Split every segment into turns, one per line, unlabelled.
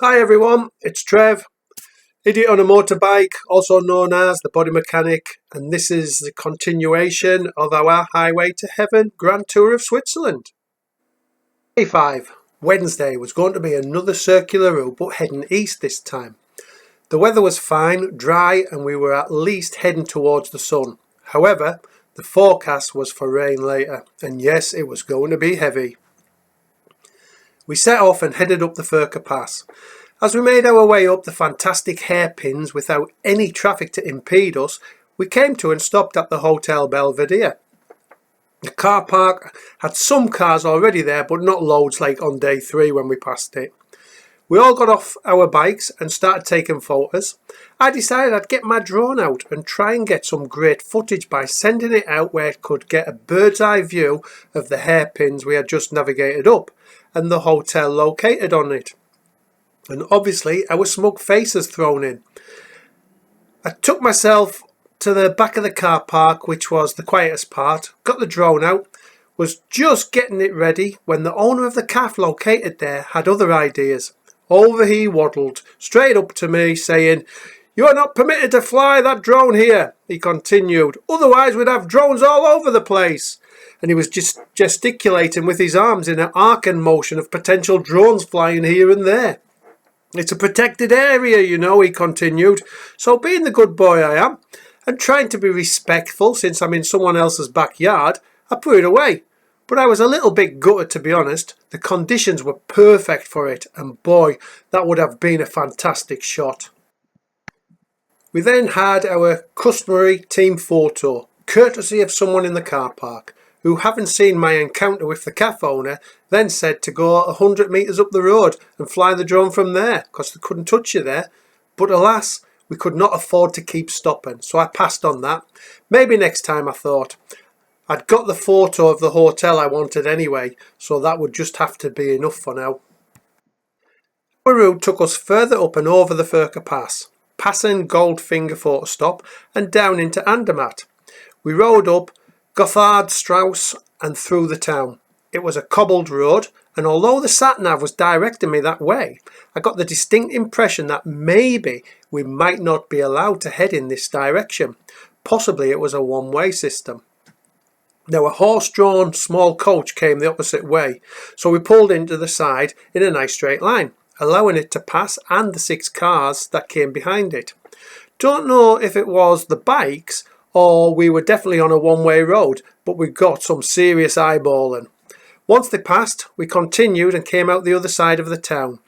Hi everyone, it's Trev, idiot on a motorbike, also known as the body mechanic, and this is the continuation of our Highway to Heaven Grand Tour of Switzerland. Day 5, Wednesday, was going to be another circular route but heading east this time. The weather was fine, dry, and we were at least heading towards the sun. However, the forecast was for rain later, and yes, it was going to be heavy. We set off and headed up the Furka Pass. As we made our way up the fantastic hairpins without any traffic to impede us, we came to and stopped at the Hotel Belvedere. The car park had some cars already there, but not loads like on day 3 when we passed it. We all got off our bikes and started taking photos. I decided I'd get my drone out and try and get some great footage by sending it out where it could get a bird's eye view of the hairpins we had just navigated up and the hotel located on it. And obviously our smug faces thrown in. I took myself to the back of the car park, which was the quietest part, got the drone out, was just getting it ready when the owner of the cafe located there had other ideas. Over he waddled, straight up to me, saying, "You are not permitted to fly that drone here," he continued, "otherwise we'd have drones all over the place." And he was just gesticulating with his arms in an arcing motion of potential drones flying here and there. "It's a protected area, you know," he continued, "so being the good boy I am, and trying to be respectful since I'm in someone else's backyard, I put it away. But I was a little bit gutted, to be honest. The conditions were perfect for it, and boy, that would have been a fantastic shot." We then had our customary team photo, courtesy of someone in the car park, who, having seen my encounter with the cafe owner, then said to go 100 metres up the road and fly the drone from there, because they couldn't touch you there. But alas, we could not afford to keep stopping, so I passed on that. Maybe next time, I thought. I'd got the photo of the hotel I wanted anyway, so that would just have to be enough for now. Our route took us further up and over the Furka Pass, passing Goldfinger photo stop and down into Andermatt. We rode up Gotthardstrasse and through the town. It was a cobbled road, and although the sat-nav was directing me that way, I got the distinct impression that maybe we might not be allowed to head in this direction. Possibly it was a one-way system. Now a horse-drawn small coach came the opposite way, so we pulled into the side in a nice straight line, allowing it to pass and the 6 cars that came behind it. Don't know if it was the bikes or we were definitely on a one-way road, but we got some serious eyeballing. Once they passed, we continued and came out the other side of the town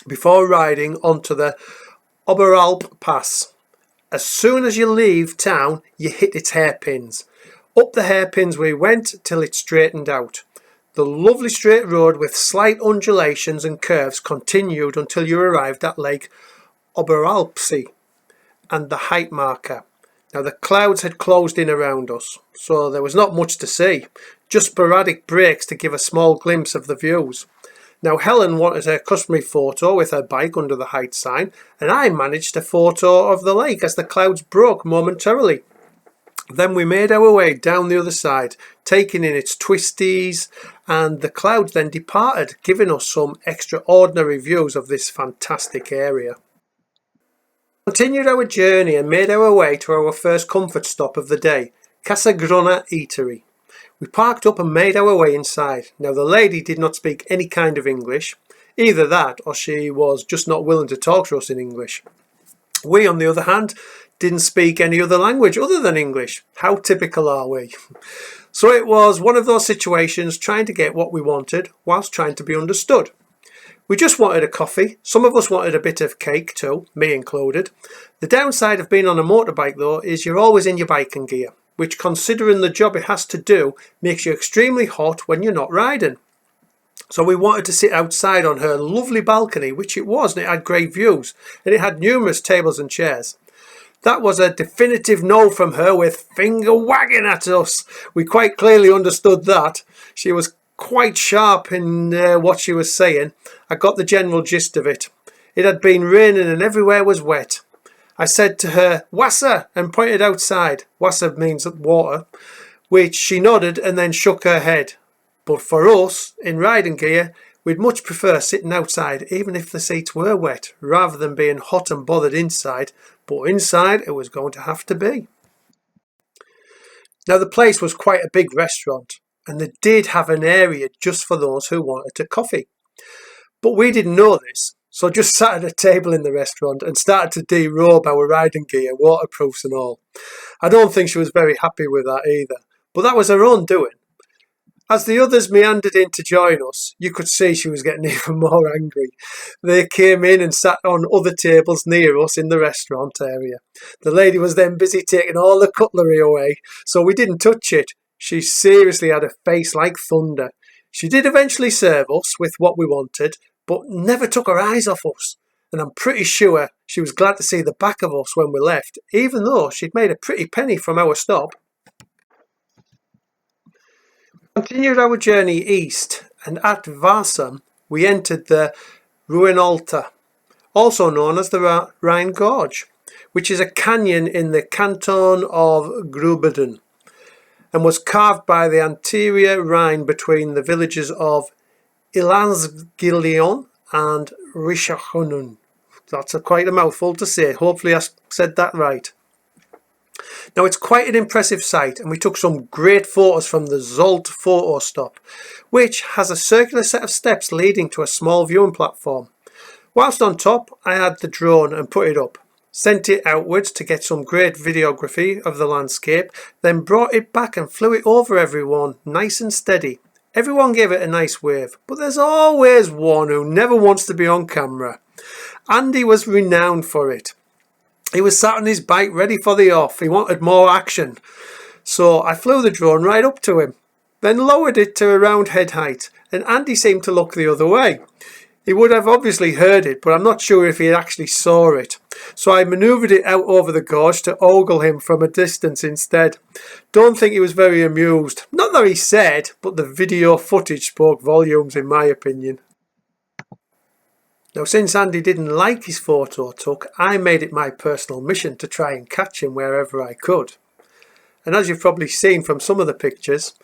before riding onto the Oberalp Pass. As soon as you leave town, you hit its hairpins. Up the hairpins we went till it straightened out. The lovely straight road with slight undulations and curves continued until you arrived at Lake Oberalpsee and the height marker. Now the clouds had closed in around us, so there was not much to see, just sporadic breaks to give a small glimpse of the views. Now Helen wanted her customary photo with her bike under the height sign, and I managed a photo of the lake as the clouds broke momentarily. Then we made our way down the other side, taking in its twisties, and the clouds then departed, giving us some extraordinary views of this fantastic area. Continued our journey and made our way to our first comfort stop of the day, Casa Eatery. We parked up and made our way inside. Now the lady did not speak any kind of English, either that or she was just not willing to talk to us in English. We, on the other hand, didn't speak any other language other than English. How typical are we? So it was one of those situations trying to get what we wanted whilst trying to be understood. We just wanted a coffee. Some of us wanted a bit of cake too, me included. The downside of being on a motorbike though is you're always in your biking gear, which considering the job it has to do makes you extremely hot when you're not riding. So we wanted to sit outside on her lovely balcony, which it was, and it had great views, and it had numerous tables and chairs. That was a definitive no from her, with finger wagging at us. We quite clearly understood that. She was quite sharp in what she was saying. I got the general gist of it. It had been raining and everywhere was wet. I said to her, "Wasser," and pointed outside. Wasser means water, which she nodded and then shook her head. But for us, in riding gear, We'd much prefer sitting outside even if the seats were wet, rather than being hot and bothered inside, but inside it was going to have to be. Now the place was quite a big restaurant, and they did have an area just for those who wanted a coffee. But we didn't know this, so just sat at a table in the restaurant and started to derobe our riding gear, waterproofs and all. I don't think she was very happy with that either, but that was her own doing. As the others meandered in to join us, you could see she was getting even more angry. They came in and sat on other tables near us in the restaurant area. The lady was then busy taking all the cutlery away, so we didn't touch it. She seriously had a face like thunder. She did eventually serve us with what we wanted, but never took her eyes off us. And I'm pretty sure she was glad to see the back of us when we left, even though she'd made a pretty penny from our stop. We continued our journey east, and at Varsam we entered the Ruinaulta, also known as the Rhine Gorge, which is a canyon in the canton of Graubünden, and was carved by the anterior Rhine between the villages of Ilansgilion and Richechen. That's quite a mouthful to say. Hopefully I said that right. Now it's quite an impressive sight, and we took some great photos from the Zolt photo stop, which has a circular set of steps leading to a small viewing platform. Whilst on top, I had the drone and put it up, sent it outwards to get some great videography of the landscape, then brought it back and flew it over everyone nice and steady. Everyone gave it a nice wave, but there's always one who never wants to be on camera. Andy was renowned for it. He was sat on his bike ready for the off. He wanted more action. So I flew the drone right up to him, then lowered it to around head height, and Andy seemed to look the other way. He would have obviously heard it, but I'm not sure if he actually saw it. So I manoeuvred it out over the gorge to ogle him from a distance instead. Don't think he was very amused. Not that he said, but the video footage spoke volumes in my opinion. Now, since Andy didn't like his photo took, I made it my personal mission to try and catch him wherever I could. And as you've probably seen from some of the pictures,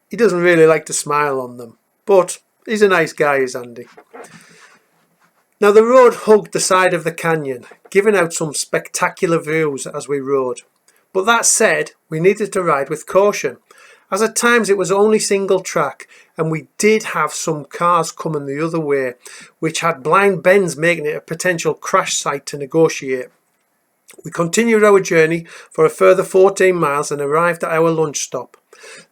he doesn't really like to smile on them. But he's a nice guy, is Andy. Now, the road hugged the side of the canyon, giving out some spectacular views as we rode. But that said, we needed to ride with caution, as at times it was only single track, and we did have some cars coming the other way, which had blind bends making it a potential crash site to negotiate. We continued our journey for a further 14 miles and arrived at our lunch stop.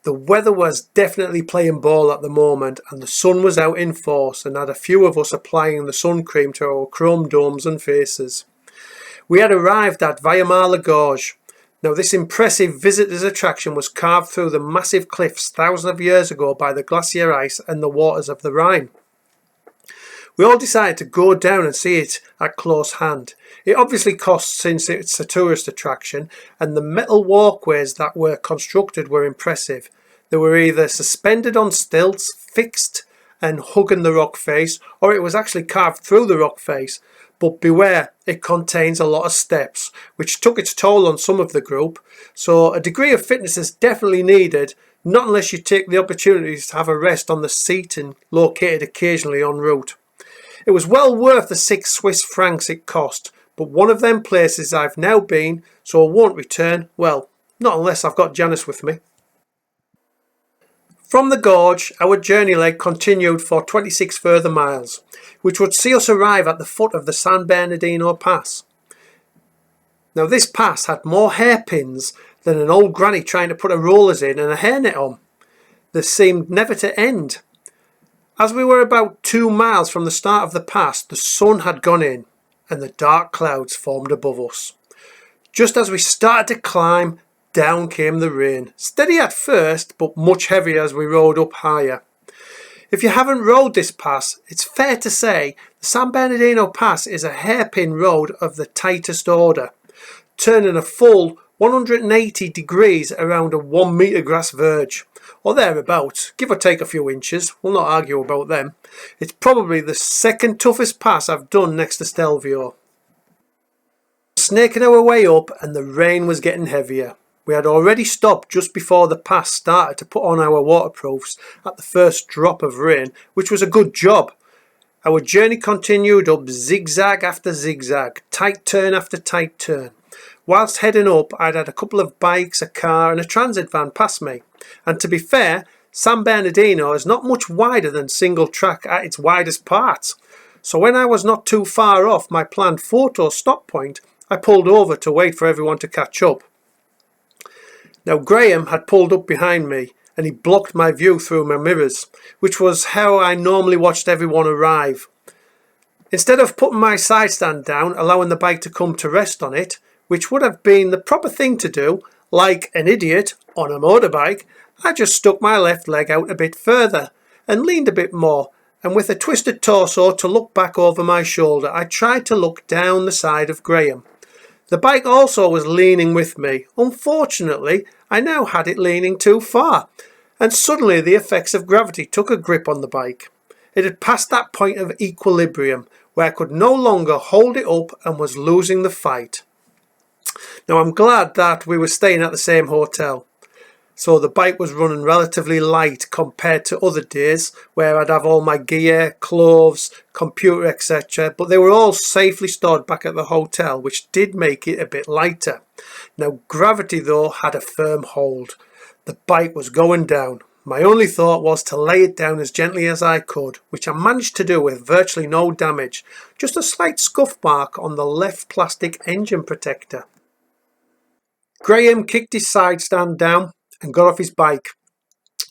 The weather was definitely playing ball at the moment, and the sun was out in force, and had a few of us applying the sun cream to our chrome domes and faces. We had arrived at Viamala Gorge. Now, this impressive visitors attraction was carved through the massive cliffs thousands of years ago by the glacier ice and the waters of the Rhine. We all decided to go down and see it at close hand. It obviously costs since it's a tourist attraction, and the metal walkways that were constructed were impressive. They were either suspended on stilts, fixed and hugging the rock face, or it was actually carved through the rock face. But beware, it contains a lot of steps, which took its toll on some of the group, so a degree of fitness is definitely needed, not unless you take the opportunities to have a rest on the seating located occasionally en route. It was well worth the 6 Swiss francs it cost, but one of them places I've now been, so I won't return, well, not unless I've got Janice with me. From the gorge, our journey leg continued for 26 further miles, which would see us arrive at the foot of the San Bernadino Pass. Now, this pass had more hairpins than an old granny trying to put her rollers in and a hairnet on. They seemed never to end. As we were about 2 miles from the start of the pass, the sun had gone in and the dark clouds formed above us. Just as we started to climb, down came the rain, steady at first, but much heavier as we rode up higher. If you haven't rode this pass, it's fair to say the San Bernardino Pass is a hairpin road of the tightest order, turning a full 180 degrees around a 1 metre grass verge, or thereabouts, give or take a few inches. We'll not argue about them. It's probably the second toughest pass I've done next to Stelvio. Snaking our way up, and the rain was getting heavier. We had already stopped just before the pass started to put on our waterproofs at the first drop of rain, which was a good job. Our journey continued up zigzag after zigzag, tight turn after tight turn. Whilst heading up, I'd had a couple of bikes, a car and a transit van pass me. And to be fair, San Bernadino is not much wider than single track at its widest parts. So when I was not too far off my planned photo stop point, I pulled over to wait for everyone to catch up. Now Graham had pulled up behind me and he blocked my view through my mirrors, which was how I normally watched everyone arrive. Instead of putting my side stand down, allowing the bike to come to rest on it, which would have been the proper thing to do, like an idiot on a motorbike, I just stuck my left leg out a bit further and leaned a bit more, and with a twisted torso to look back over my shoulder, I tried to look down the side of Graham. The bike also was leaning with me. Unfortunately, I now had it leaning too far, and suddenly the effects of gravity took a grip on the bike. It had passed that point of equilibrium where I could no longer hold it up and was losing the fight. Now I'm glad that we were staying at the same hotel, so the bike was running relatively light compared to other days where I'd have all my gear, clothes, computer etc, but they were all safely stored back at the hotel, which did make it a bit lighter. Now gravity though had a firm hold. The bike was going down. My only thought was to lay it down as gently as I could, which I managed to do with virtually no damage, just a slight scuff mark on the left plastic engine protector. Graham kicked his side stand down and got off his bike,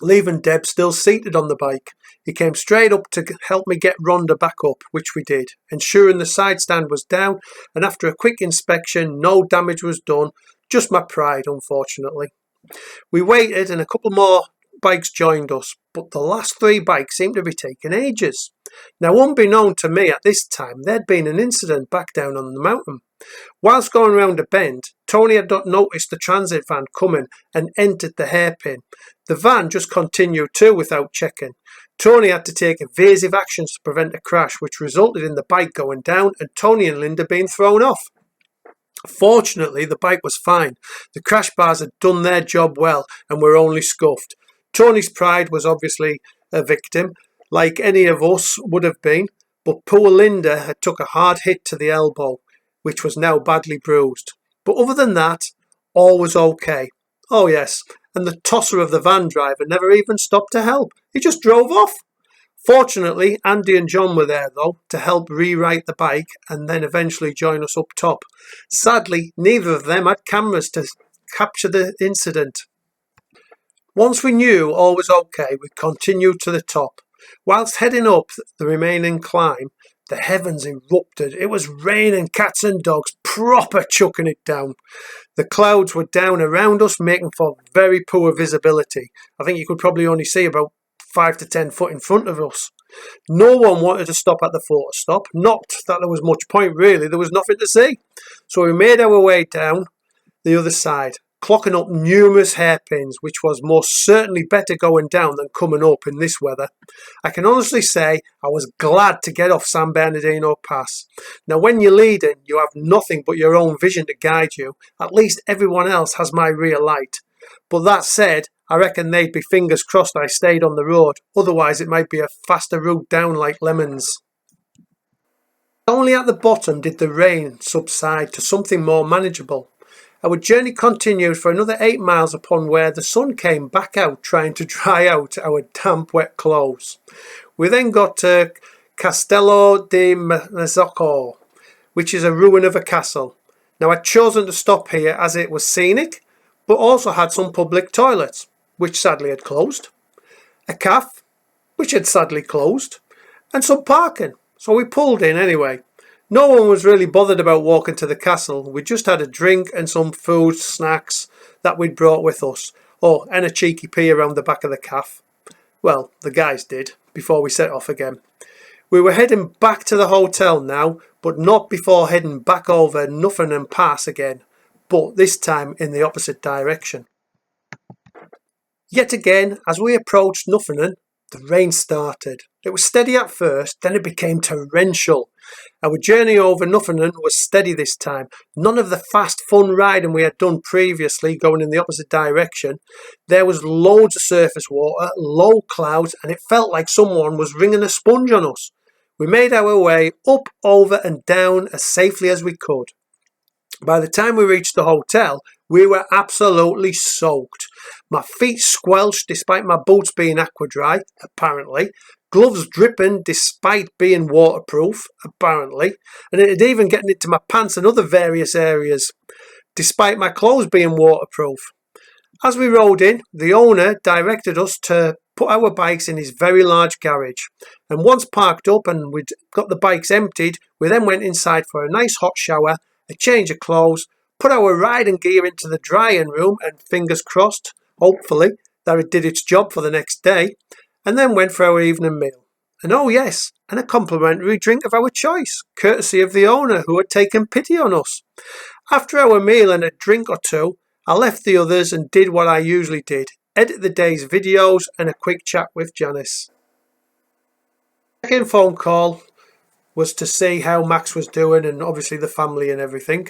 leaving Deb still seated on the bike. He came straight up to help me get Rhonda back up, which we did, ensuring the side stand was down, and after a quick inspection, no damage was done, just my pride, unfortunately. We waited and a couple more bikes joined us, but the last 3 bikes seemed to be taking ages. Now, unbeknown to me at this time, there'd been an incident back down on the mountain. Whilst going round a bend, Tony had not noticed the transit van coming and entered the hairpin. The van just continued too without checking. Tony had to take evasive actions to prevent a crash, which resulted in the bike going down and Tony and Linda being thrown off. Fortunately, the bike was fine. The crash bars had done their job well and were only scuffed. Tony's pride was obviously a victim, like any of us would have been, but poor Linda had took a hard hit to the elbow, which was now badly bruised. But other than that, all was okay. Oh yes, and the tosser of the van driver never even stopped to help. He just drove off. Fortunately, Andy and John were there though to help rewrite the bike and then eventually join us up top. Sadly, neither of them had cameras to capture the incident. Once we knew all was okay, we continued to the top. Whilst heading up the remaining climb, the heavens erupted. It was raining cats and dogs, proper chucking it down. The clouds were down around us, making for very poor visibility. I think you could probably only see about 5 to 10 foot in front of us. No one wanted to stop at the photo stop. Not that there was much point really, there was nothing to see. So we made our way down the other side, clocking up numerous hairpins, which was most certainly better going down than coming up in this weather. I can honestly say I was glad to get off San Bernadino Pass. Now when you're leading, you have nothing but your own vision to guide you. At least everyone else has my rear light. But that said, I reckon they'd be fingers crossed I stayed on the road. Otherwise it might be a faster route down like lemons. Only at the bottom did the rain subside to something more manageable. Our journey continued for another 8 miles upon where the sun came back out trying to dry out our damp wet clothes. We then got to Castello di Mesocco, which is a ruin of a castle. Now I'd chosen to stop here as it was scenic, but also had some public toilets, which sadly had closed, a café, which had sadly closed, and some parking, so we pulled in anyway. No one was really bothered about walking to the castle. We just had a drink and some food, snacks that we'd brought with us. Oh, and a cheeky pee around the back of the café. Well, the guys did, before we set off again. We were heading back to the hotel now, but not before heading back over Nuffenen Pass again, but this time in the opposite direction. Yet again, as we approached Nufenen, the rain started. It was steady at first, then it became torrential. Our journey over Nufenen was steady this time. None of the fast, fun riding we had done previously going in the opposite direction. There was loads of surface water, low clouds, and it felt like someone was wringing a sponge on us. We made our way up, over and down as safely as we could. By the time we reached the hotel, we were absolutely soaked. My feet squelched despite my boots being aqua dry, apparently. Gloves dripping despite being waterproof, apparently. And it had even gotten into my pants and other various areas, despite my clothes being waterproof. As we rode in, the owner directed us to put our bikes in his very large garage. And once parked up and we'd got the bikes emptied, we then went inside for a nice hot shower, a change of clothes, put our riding gear into the drying room and fingers crossed, hopefully, that it did its job for the next day, and then went for our evening meal. And oh yes, and a complimentary drink of our choice, courtesy of the owner who had taken pity on us. After our meal and a drink or two, I left the others and did what I usually did, edit the day's videos and a quick chat with Janice. The second phone call was to see how Max was doing and obviously the family and everything.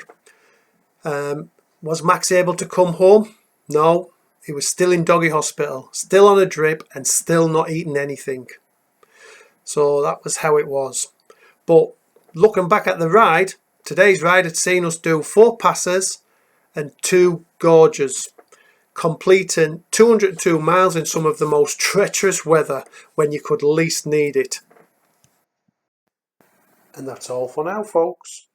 Was Max able to come home? No, he was still in doggy hospital, still on a drip and still not eating anything. So that was how it was. But looking back at the ride, today's ride had seen us do 4 passes and 2 gorges, completing 202 miles in some of the most treacherous weather when you could least need it. And that's all for now, folks.